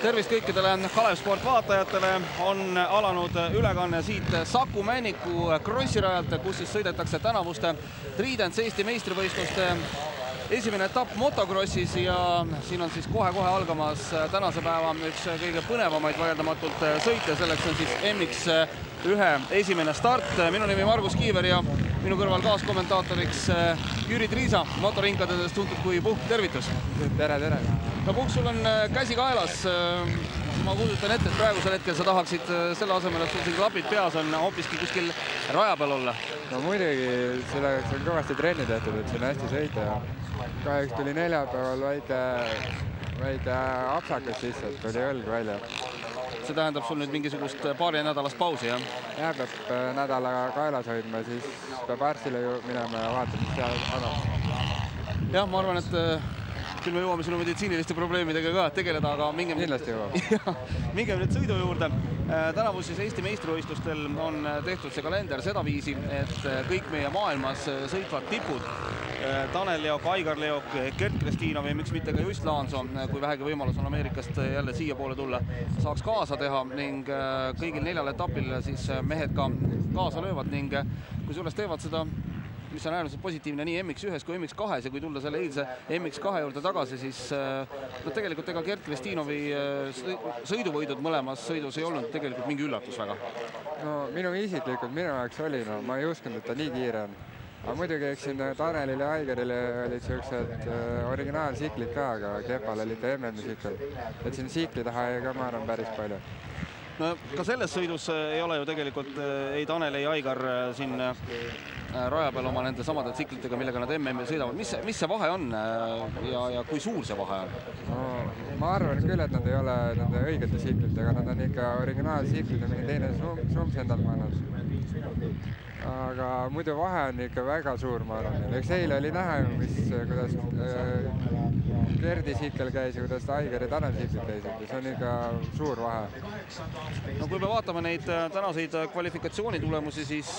Tervist kõikidele Kalev Sport vaatajatele. On alanud ülekanne siit Saku Männiku krossirajalt, kus siis sõidetakse tänavuste Tridents Eesti meistrivõistluste esimene etapp motokrossis ja siin on siis kohe algamas tänase päeva üks kõige põnevamaid vaieldamatult sõite. Selleks on siis MX1 esimene start. Minu nimi Margus Kiiver ja minu kõrval kaaskommentaatoriks Jüri Triisa, motorinkadest tuntud kui Puhk. Tervitus! Tere! No Puhk, sul on käsi kaelas. Ma kujutan ette, et praegusel hetkel sa tahaksid selle asemel, et sul siin klapid peas on hoopiski kuskil raja peal olla. No muidugi, selleks on kõvasti trenni tehtud, et siin hästi sõita ja kahjuks tuli neljapäeval väike apsakas sisse, et tuli õlg välja. See tähendab sul nüüd mingisugust paari nädalast pausi, jah? Ja peab nädala kaelas hoidma, siis peab arstile ju minema ja vaatama, mis seal on. Jah, ma arvan, et küll me jõuame sinu meditsiiniliste probleemidega ka tegeleda, aga mingem nüüd sõidu juurde. Tänavu siis Eesti meistrivõistlustel on tehtud see kalender sedaviisi, et kõik meie maailmas sõitvad tipud, Tanel Leok, Aigar Leok, Gert Kristinov ja miks mitte ka Just Laanso, kui vähegi võimalus on Ameerikast jälle siia poole tulla, saaks kaasa teha ning kõigil 4 etapil siis mehed ka kaasa löövad ning kui suures teevad seda, mis on äärmiselt positiivne nii MX1 kui MX2 ja kui tulla selle eilse MX2 juurde tagasi, siis tegelikult ega Gert Kristinovi sõiduvõidud mõlemas sõidus ei olnud tegelikult mingi üllatus väga. No minu isiklikult minu jaoks oli, ma ei uskunud, et ta nii kiire on. Aga muidugi eks siin Tanelil ja Aigarile olid sellised originaalsiklid ka, aga Kepal olid MM-siklid. Et siin sikli taha ei ka ma arvan päris palju. No ka selles sõidus ei ole ju tegelikult ei Tanel, ei Aigar siin raja peal oma nende samade tsiklitega, millega nad MM-il sõidavad. Mis see vahe on ja kui suur see vahe on? No, ma arvan küll, et nad ei ole nende õigete tsiklitega, nad on ikka originaaltsiklid ja mingi teine sumps endal pannud. Aga muidu vahe on ikka väga suur, ma arvan. Eks eile oli näha, kuidas Gerdi sikkel käis ja kuidas Aigar ja Tanel siklid käisid. See on ikka suur vahe. No kui me vaatame neid tänaseid kvalifikatsioonitulemusi, siis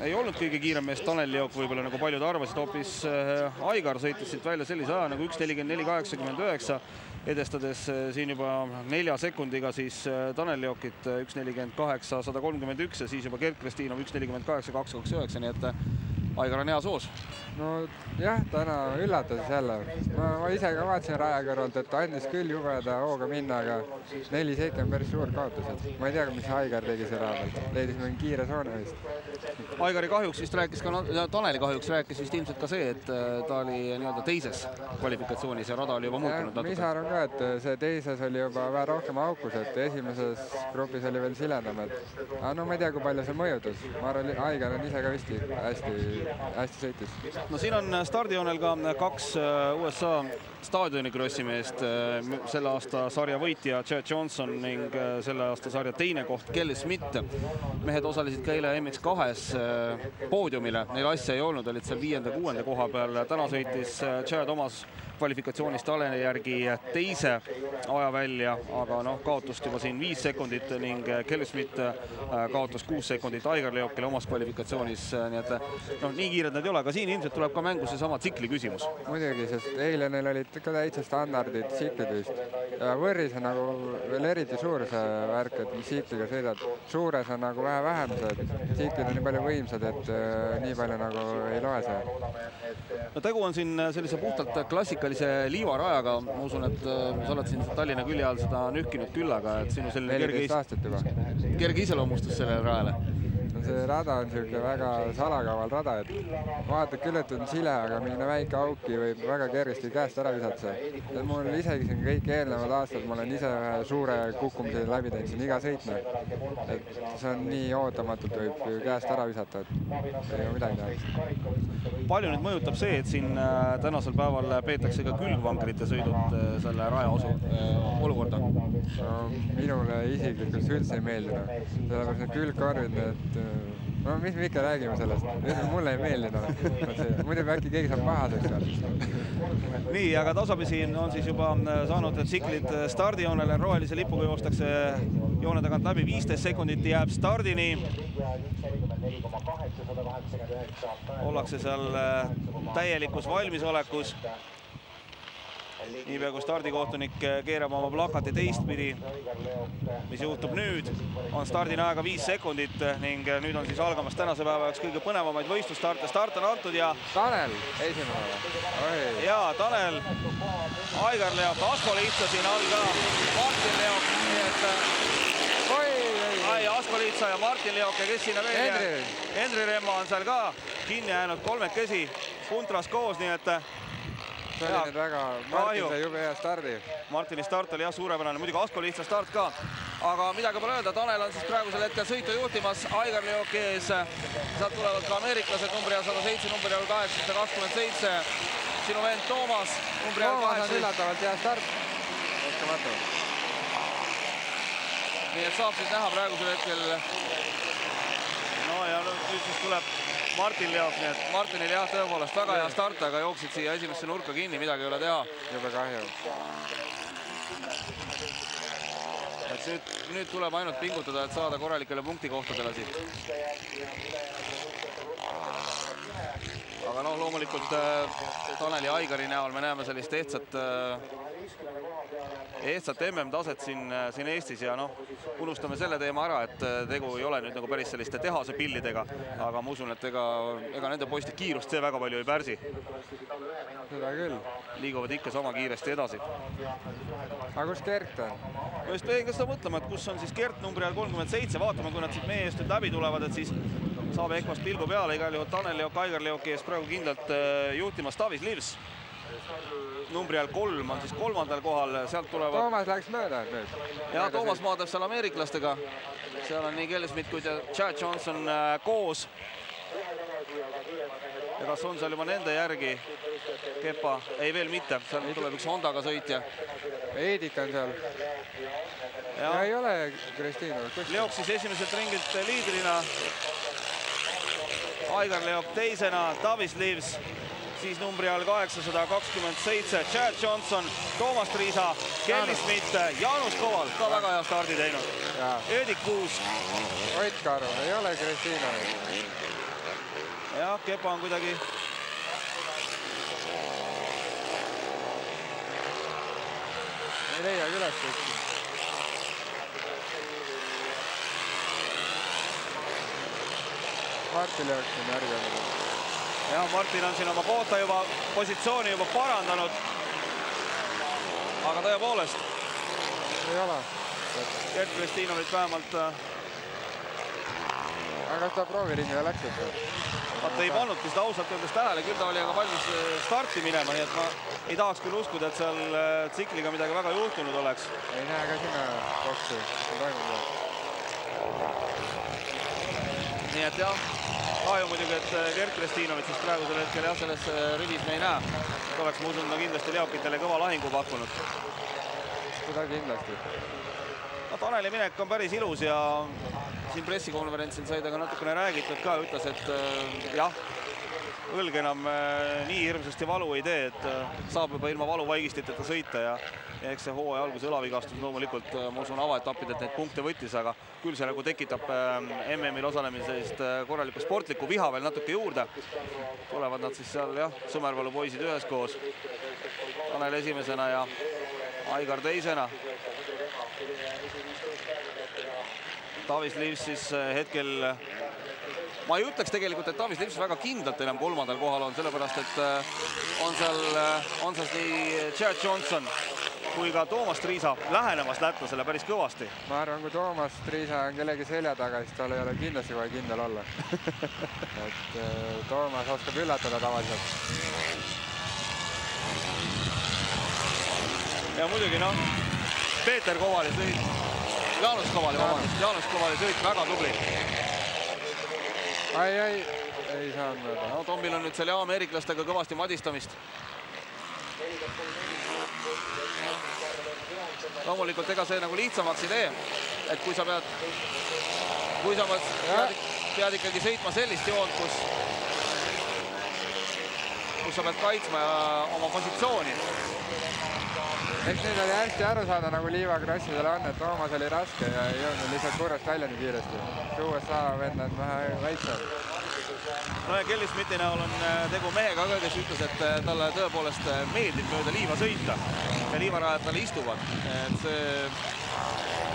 ei olnud kõige kiirem mees Tanel Leok võib-olla nagu paljud arvasid. Hoopis Aigar sõitis siit välja sellise aja nagu 1.44.89, edestades siin juba 4 sekundiga siis Tanel Leokit 1.48.131 ja siis juba Gert Kristinov 1.48.229, nii et Aigar on hea soos. No jah, täna üllatas jälle. Ma ise ka vaatasin raja kõrvalt, et andis küll jubeda hooga minna, aga 4 sekki on päris suur kaotused. Ma ei tea, mis Aigar tegi see raja pealt. Leidis mingi kiire soone vist. Aigari kahjuks vist rääkis ka, Taneli kahjuks rääkis vist ilmselt ka see, et ta oli nii-öelda teises kvalifikatsioonis ja rada oli juba muutunud natuke. Mis arvan ka, et see teises oli juba vähe rohkem aukus, et esimeses grupis oli veel siledam. Aga no ma ei tea, kui palju see mõjutas. Ma arvan, Aigar on ise ka vist hästi sõitis. No siin on stardijoonel ka 2 USA staadioni krossimeest, selle aasta sarja võitja Chad Johnson ning selle aasta sarja teine koht Kelly Smith. Mehed osalesid ka eile MX2-s poodiumile, neil asja ei olnud, olid seal 5.-6. koha peal. Täna sõitis Chad omas kvalifikatsioonis Talene järgi teise aja välja, aga kaotust juba siin 5 sekundit ning Kelly Smith kaotas 6 sekundit Aigar Leokile omas kvalifikatsioonis. Nii et nii kiired nad ei ole, aga siin ilmselt tuleb ka mängu see sama tsikli küsimus. Muidugi, sest eile neil olid ka täitsa standardid tsiklid vist. Ja võrris on nagu veel eriti suur see värk, et mis tsikliga sõidad. Suures on nagu vähem see, tsiklid on nii palju võimsad, et nii palju nagu ei loe see. No tegu on siin sellise puhtalt klassikalise liivarajaga. Ma usun, et sa oled siin Tallinna külje all seda nühkinud küll, aga et sinu selline kerge iseloomustus sellele rajale. See rada on selline väga salakaval rada, et vaatad küll, et on sile, aga mingi väike auki võib väga kergesti käest ära visata. Ja mul isegi siin kõik eelnevad aastad, ma olen ise ühe suure kukkumise läbi teinud siin iga sõitme. Et see on nii ootamatult võib käest ära visata, et ei ole midagi teha. Palju nüüd mõjutab see, et siin tänasel päeval peetakse ka külgvankrite sõidut selle raja olukorda? No, minule isiklikult üldse ei meeldinud. Sellepärast need külgkarvid, et no mis me ikka räägime sellest? Mulle ei meeldinud. Muidu äkki keegi saab pahaseks seal. Nii, aga tasapisi on siis juba saanud tsiklid stardijoonele. Rohelise lipuga joostakse joone tagant läbi. 15 sekundit jääb stardini. Ollakse seal täielikus valmisolekus. niipea kui stardikohtunik keerab oma plakati teistpidi, mis juhtub nüüd, on stardina aega 5 sekundit ning nüüd on siis algamas tänase päeva üks kõige põnevamaid võistlusstarte. Start on antud ja Tanel esimene. Ja Tanel, Aigar Leok, Asko Lihtsa siin all ka, Martin Leok, nii et Asko Lihtsa ja Martin Leok ja kes sinna veel jääb? Henri Remma on seal ka kinni jäänud kolmekesi puntras koos, nii et see oli nüüd väga, Martin sai jube hea stardi. Martini start oli jah suurepärane, muidugi Asko Lihtsa start ka, aga midagi pole öelda, Tanel on siis praegusel hetkel sõitu juhtimas, Aigar Leoki ees, sealt tulevad ka ameeriklased, numbri all 107, numbri all 827, sinu vend Toomas, numbri all 8. Toomas on üllatavalt hea start, oskamatu. Nii et saab siis näha praegusel hetkel, no ja nüüd siis tuleb Martin Leok, nii et Martinil jah tõepoolest väga hea start, aga jooksid siia esimesse nurka kinni, midagi ei ole teha. Jube kahju. Et nüüd tuleb ainult pingutada, et saada korralikele punktikohtadele siit. Aga noh, loomulikult Taneli Aigari näol me näeme sellist ehtsat MM-taset siin Eestis ja noh, unustame selle teema ära, et tegu ei ole nüüd nagu päris selliste tehase pillidega, aga ma usun, et ega nende poiste kiirust see väga palju ei pärsi. Seda küll. Liiguvad ikka sama kiiresti edasi. Aga kus Gert on? Just pean ka seda mõtlema, et kus on siis Gert numbri all 37, vaatame, kui nad siit meie eest nüüd läbi tulevad, et siis saab Ekvast pilgu peale, igal juhul Tanel Leok, Aigar Leoki ees praegu kindlalt juhtimas Tavis Livs. Numbri all 3 on siis 3. kohal, sealt tulevad... Toomas läks mööda nüüd. Ja Toomas maadab seal ameeriklastega. Seal on nii Kelly Smith kui Chad Johnson koos. Ja kas on seal juba nende järgi? Kepa? Ei, veel mitte. Seal tuleb üks Hondaga sõitja. Eedik on seal. Ja ei ole Kristiina. Leok siis esimeselt ringilt liidrina. Aigar Leok teisena, Tavis Livs. Siis numbri all 827, Chad Johnson, Toomas Triisa, Kelly Smith, Jaanus Koval, ka väga hea stardi teinud. Eedik Kuus. Ott Karu, ei ole Kristiina. Ja, Kepa on kuidagi... Ei leia üles. Martin Leok on järgi. Ja Martin on siin oma kohta juba, positsiooni juba parandanud. Aga tõepoolest. Ei ole. Gert Kristiinovit vähemalt... Aga kas ta prooviringile läks? Vaata ei pannudki seda ausalt öeldes tähele, küll ta oli aga valmis starti minema, nii et ma ei tahaks küll uskuda, et seal tsikliga midagi väga juhtunud oleks. Ei näe ka sinna boksi. Nii et jah, kahju muidugi, et Gert Kristiinovit siis praegusel hetkel jah, selles rivis me ei näe. Oleks ma usun, kindlasti Leokitele kõva lahingu pakkunud. Seda kindlasti. No Taneli minek on päris ilus ja siin pressikonverentsil sai ta ka natukene räägitud ka, ütles, et jah, õlg enam nii hirmsasti valu ei tee, et saab juba ilma valuvaigistiteta sõita ja eks see hooaja alguse õlavigastus loomulikult, ma usun, avaetappidelt neid punkte võttis, aga küll see nagu tekitab MM-il osalemisest korraliku sportliku viha veel natuke juurde. Tulevad nad siis seal jah, Sõmervalu poisid üheskoos. Tanel esimesena ja Aigar teisena. Tavis Livs siis hetkel, ma ei ütleks tegelikult, et Tavis Livs väga kindlalt enam 3. kohal on, sellepärast, et on seal nii Chad Johnson kui ka Toomas Triisa lähenemas lätlasele päris kõvasti. Ma arvan, kui Toomas Triisa on kellegi selja taga, siis tal ei ole kindlasti kohe kindel olla. Et Toomas oskab üllatada tavaliselt. Ja muidugi noh, Peeter Kovali sõit. Jaanus Kovali sõit väga tubli. Ei saanud mööda. No Tombil on nüüd seal ameeriklastega kõvasti madistamist. Loomulikult ega see nagu lihtsamaks ei tee, et kui sa pead ikkagi sõitma sellist joont, kus sa pead kaitsma oma positsiooni. Eks nüüd oli hästi aru saada, nagu Liiva krossidele on, et Toomas oli raske ja ei jõudnud lihtsalt kurvast välja nii kiiresti. USA vend on vähe väiksem. No ja Kelly Smithi näol on tegu mehega ka, kes ütles, et talle tõepoolest meeldib mööda liiva sõita ja liivarajad talle istuvad. Et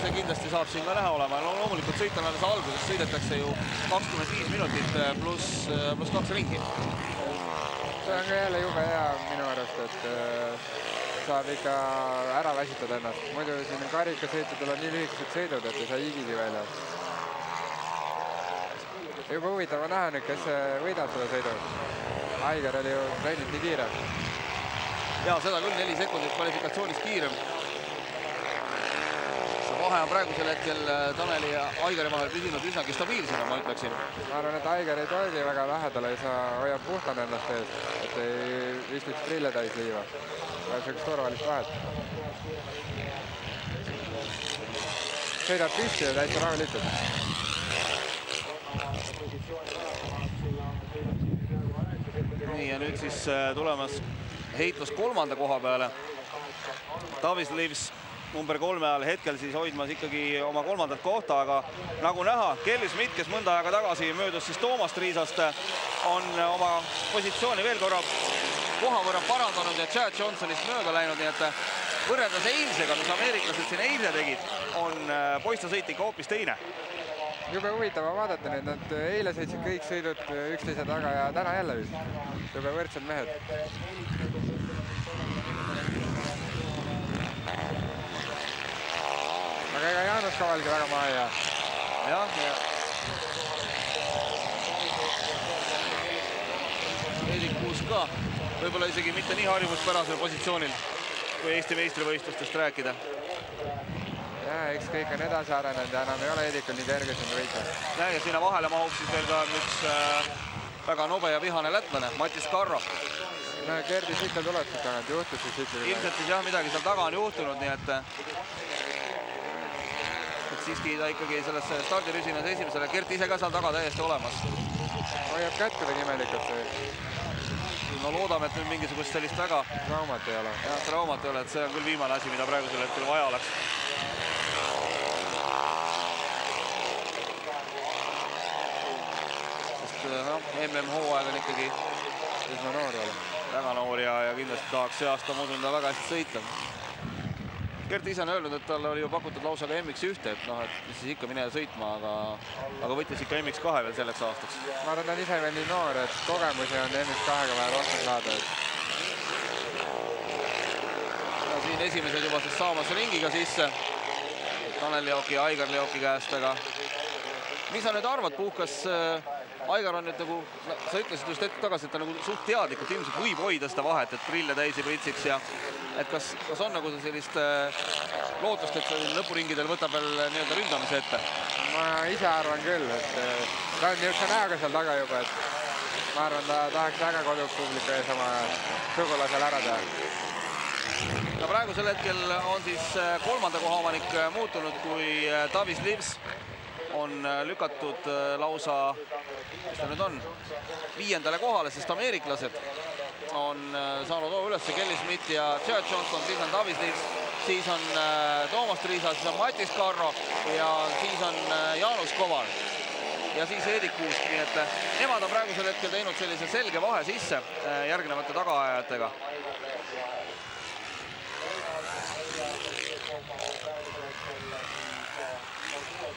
see kindlasti saab siin ka näha olema. No, loomulikult sõit on alles alguses, sõidetakse ju 25 minutit pluss 2 ringi. See on ka jälle jube hea minu arust, et saab ikka ära väsitada ennast. Muidu siin karikasõitudel on nii lühikesed sõidud, et ei saa higigi välja. Juba huvitav on näha nüüd, kes võidab seda sõidu. Aigar oli ju trennis nii kiire. Ja seda küll 4 sekundit kvalifikatsioonis kiirem. See vahe on praegusel hetkel Taneli ja Aigari vahel püsinud üsnagi stabiilsena, ma ütleksin. Ma arvan, et Aigar ei toegi väga lähedale, ei saa hoiab puhtana endast ees, et ei istuks trille täis liiva. Vaja selleks turvalist vahet. Sõidab püsti ja täitsa rahulikult. Nii ja nüüd siis tulemas heitlus 3. koha peale. Tavis Livs number 3 ajal hetkel siis hoidmas ikkagi oma 3. kohta, aga nagu näha, Kelly Smith, kes mõnda aega tagasi möödus siis Toomas Triisast, on oma positsiooni veel korra koha võrra parandanud ja Chad Johnsonist mööda läinud, nii et võrreldes eilsega, mis ameeriklased siin eile tegid, on poiste sõit ikka hoopis teine. Jube huvitav vaadata nüüd, nad eile sõitsid kõik sõidud üksteise taga ja täna jälle vist. Jube võrdsed mehed. Aga ega Jaanus Kavalgi väga maha ei jää. Jah, ja Heidik Kuus ka, võib-olla isegi mitte nii harjumuspärasel positsioonil, kui Eesti meistrivõistlustest rääkida. Ja, eks kõik on edasi arenenud ja enam ei ole Heidikul nii kerge siin võita. Ja sinna vahele mahub siis veel ka üks väga nobe ja vihane lätlane, Matis Karro. No Gerdis ikka tuleb siis tagant, juhtus siis ikkagi. Ilmselt siis jah, midagi seal taga on juhtunud, nii et siiski ta ikkagi sellesse stardirüsinas esimesele, Gert ise ka seal taga täiesti olemas. Hoiab kätt kuidagi imelikult. No loodame, et nüüd mingisugust sellist väga traumat ei ole. Jah, traumat ei ole, et see on küll viimane asi, mida praegusel hetkel vaja oleks. MM-hooaeg on ikkagi üsna noor veel. Väga noor ja kindlasti tahaks see aasta, ma usun, ta väga hästi sõita. Gert ise on öelnud, et talle oli ju pakutud lausa ka MX1, et noh, et siis ikka mine sõitma, aga võttis ikka MX2 veel selleks aastaks. Ma arvan, ta on ise veel nii noor, et kogemusi on MX2-ga vaja rohkem saada. Ja siin esimesed juba siis saamas ringiga sisse. Tanel Leoki ja Aigar Leoki käest, aga mis sa nüüd arvad, Puhkas? Aigar on nüüd nagu, sa ütlesid just hetk tagasi, et ta nagu suht teadlikult ilmselt võib hoida seda vahet, et prille täisi pritsiks ja et kas on nagu sellist lootust, et lõpuringidel võtab veel nii-öelda ründamise ette? Ma ise arvan küll, et ta on niisuguse näoga seal taga juba, et ma arvan, ta tahaks väga koduks publiku ees oma sugulasel ära teha. No praegusel hetkel on siis 3. koha omanik muutunud, kui Tavis Livs on lükatud lausa, mis ta nüüd on, 5. kohale, sest ameeriklased on saanud üles Kelly Smith ja Chad Johnson, siis on Tavis Livs, siis on Toomas Triisa, siis on Matis Karro ja siis on Jaanus Koval ja siis Heidik Kuus, nii et nemad on praegusel hetkel teinud sellise selge vahe sisse järgnevate tagaajajatega.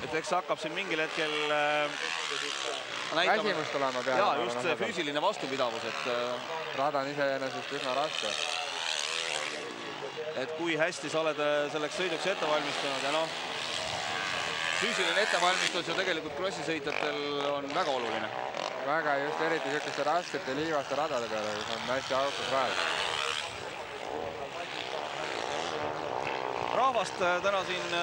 Et eks hakkab siin mingil hetkel väsimus tulema peale. Jaa, just see füüsiline vastupidavus, et rada on iseenesest üsna raske. Et kui hästi sa oled selleks sõiduks ette valmistunud ja noh, füüsiline ettevalmistus ju tegelikult krossisõitjatel on väga oluline. Väga just eriti niisuguste raskete liivaste radade peale, kus on hästi aukus vahel. Rahvast täna siin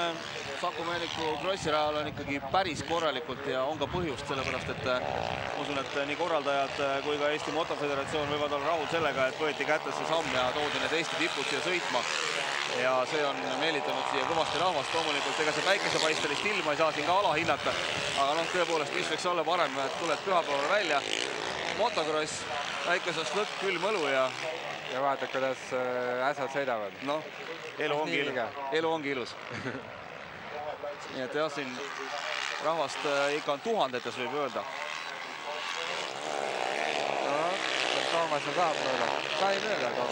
Saku Meeliku krossirajal on ikkagi päris korralikult ja on ka põhjust, sellepärast et ma usun, et nii korraldajad kui ka Eesti Motoföderatsioon võivad olla rahul sellega, et võeti kätte see samm ja toodi need Eesti tipud siia sõitma. Ja see on meelitanud siia kõvasti rahvast. Loomulikult, ega see päikesepaistelist ilma ei saa siin ka alahinnata. Aga noh, tõepoolest, mis võiks olla parem, et tuled pühapäeval välja. Motokross, väikesest lõkk, külm õlu ja vaatad, kuidas äsad sõidavad. Noh, elu ongi ilus. Nii et jah, siin rahvast ikka on tuhandetes, võib öelda. no, Toomas saab mööda. Sai mööda, aga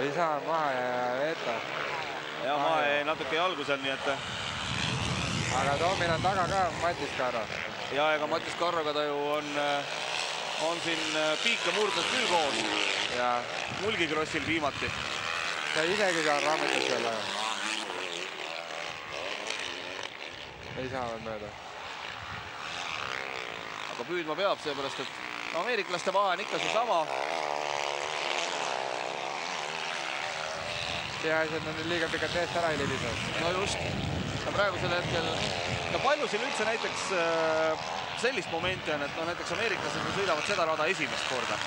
ei saa maha ja veeta. Ja ma natuke jalgu seal, nii et... Aga Toomil on taga ka Matis Karro. Ja ega Matis Karroga ta ju on siin piike murdnud küll koos. Ja Mulgikrossil viimati. Ta isegi ka rammetas selle. Ei saa veel mööda. Aga püüdma peab, seepärast, et ameeriklaste vahe on ikka see sama. Peaasi, et nad liiga pikalt eest ära ei libise. No just. Ja praegusel hetkel, ja palju siin üldse näiteks sellist momenti on, et no näiteks ameeriklased sõidavad seda rada esimest korda.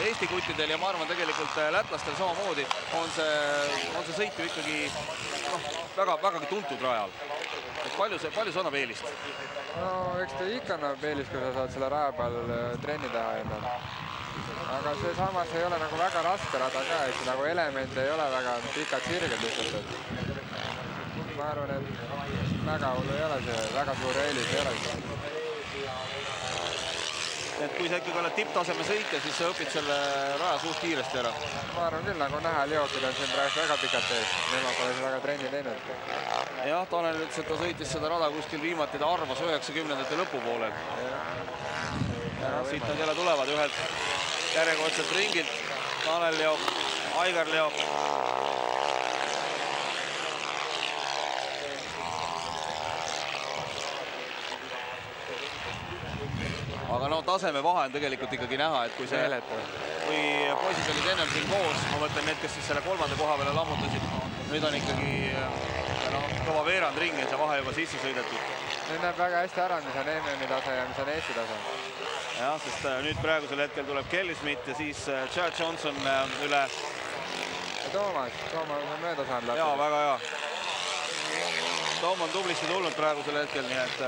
Eesti kuttidel ja ma arvan tegelikult lätlastel samamoodi on see sõit ju ikkagi vägagi tuntud rajal. Et palju see annab eelist? No eks ta ikka annab eelist, kui sa saad selle raja peal trenni teha enne. Aga see samas ei ole nagu väga raske rada ka, et nagu element ei ole väga pikad sirged lihtsalt. Ma arvan, et väga hullu ei ole see, väga suur eelis ei ole. Et kui sa ikkagi oled tipptaseme sõitja, siis sa õpid selle raja suht kiiresti ära. Ma arvan küll, nagu näha, Liokid on siin praegu väga pikalt ees. Nemad pole väga trenni teinud. Jah, Tanel ütles, et ta sõitis seda rada kuskil viimati, ta arvas 90-ndate lõpupoolel. Ja siit nad jälle tulevad ühelt järjekordselt ringilt. Tanel Liok, Aigar Liok. Aga no taseme vahe on tegelikult ikkagi näha, et kui poisid olid ennem siin koos, ma mõtlen need, kes siis selle kolmanda koha peale lammutasid, nüüd on ikkagi kõva veerand ring ja see vahe juba sisse sõidetud. Nüüd näeb väga hästi ära, mis on MM-i tase ja mis on Eesti tase. Jah, sest nüüd praegusel hetkel tuleb Kelly Smith ja siis Chad Johnson üle. Ja Toomas on mööda saanud läbi. Jaa, väga hea. Toom on tublisti tulnud praegusel hetkel, nii et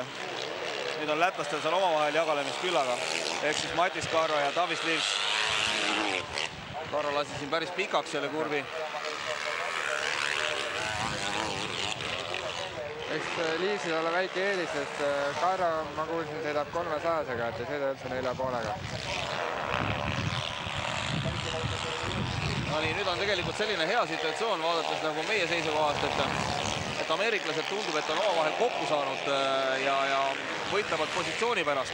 nüüd on lätlastel seal omavahel jagalemist küllaga. Ehk siis Matis Karro ja Tavis Livs. Karro lasi siin päris pikaks selle kurvi. Eks Liisil ole väike eelis, sest Karro, ma kuulsin, sõidab 300-sega, et ei sõida üldse 4,5-ga. No nii, nüüd on tegelikult selline hea situatsioon, vaadates nagu meie seisukohast, et ameeriklased tundub, et on omavahel kokku saanud ja võitlevad positsiooni pärast.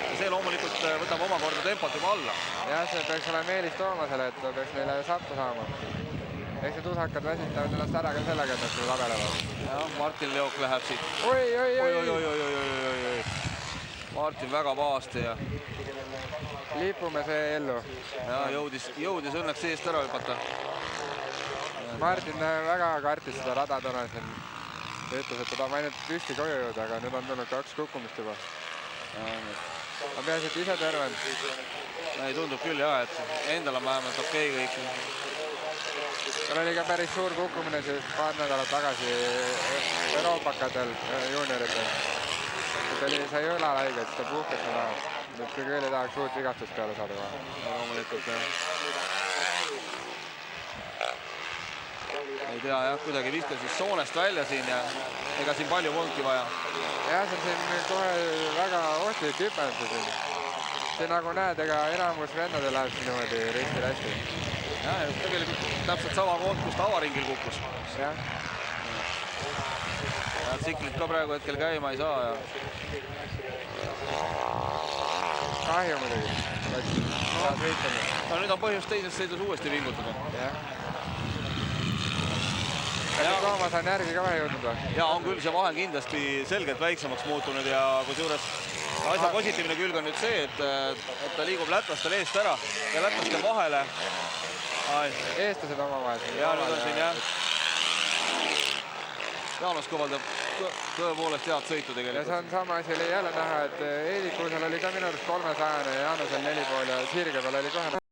Ja see loomulikult võtab omakorda tempot juba alla. Jah, see peaks olema eelis Toomasele, et ta peaks neile sappu saama. Eks need usakad väsitavad ennast ära ka sellega, et nad seda tabelevad. Jah, Martin Leok läheb siit. Oi. Martin väga pahasti ja... Lipume see ellu. Ja jõudis õnneks eest ära hüpata. Martin väga kartis seda rada täna siin. Ta ütles, et ta tahab ainult püsti koju jõuda, aga nüüd on tulnud 2 kukkumist juba. Ma peaasi, et ise terven. Ei tundub küll jah, et endal on vähemalt okei kõik. Tal oli ka päris suur kukkumine siis paar nädalat tagasi Euroopakadel juunioritel. Sai õlalaiget, siis ta puhkes seda. Nüüd kui küll ei tahaks uut vigastust peale saada kohe. Loomulikult jah. Ei tea jah, kuidagi viskas siis soonest välja siin ja ega siin palju polnudki vaja. Jah, see on siin kohe väga ohtlik hüpendus siin. See nagu näed, ega enamus vendadel läheb siin niimoodi ristil hästi. Jah, tegelikult täpselt sama koht, kus ta avaringil kukkus. Jah. Ja tsiklit ka praegu hetkel käima ei saa ja... Kahju muidugi. No nüüd on põhjust teises sõidus uuesti vingutada. Jah. Kas Toomas on järgi ka vahe jõudnud või? Ja on küll, see vahe on kindlasti selgelt väiksemaks muutunud ja kusjuures asja positiivne külg on nüüd see, et ta liigub lätlastel eest ära ja lätlastel vahele. Eestlased omavahel. Ja nüüd on siin jah. Jaanos kõvaldab tõepoolest head sõitu tegelikult. Ja see on sama asi oli jälle näha, et Eelikusel oli ka minu arust 300 ja Jaanusel 4,5 ja Sirge peal oli kohe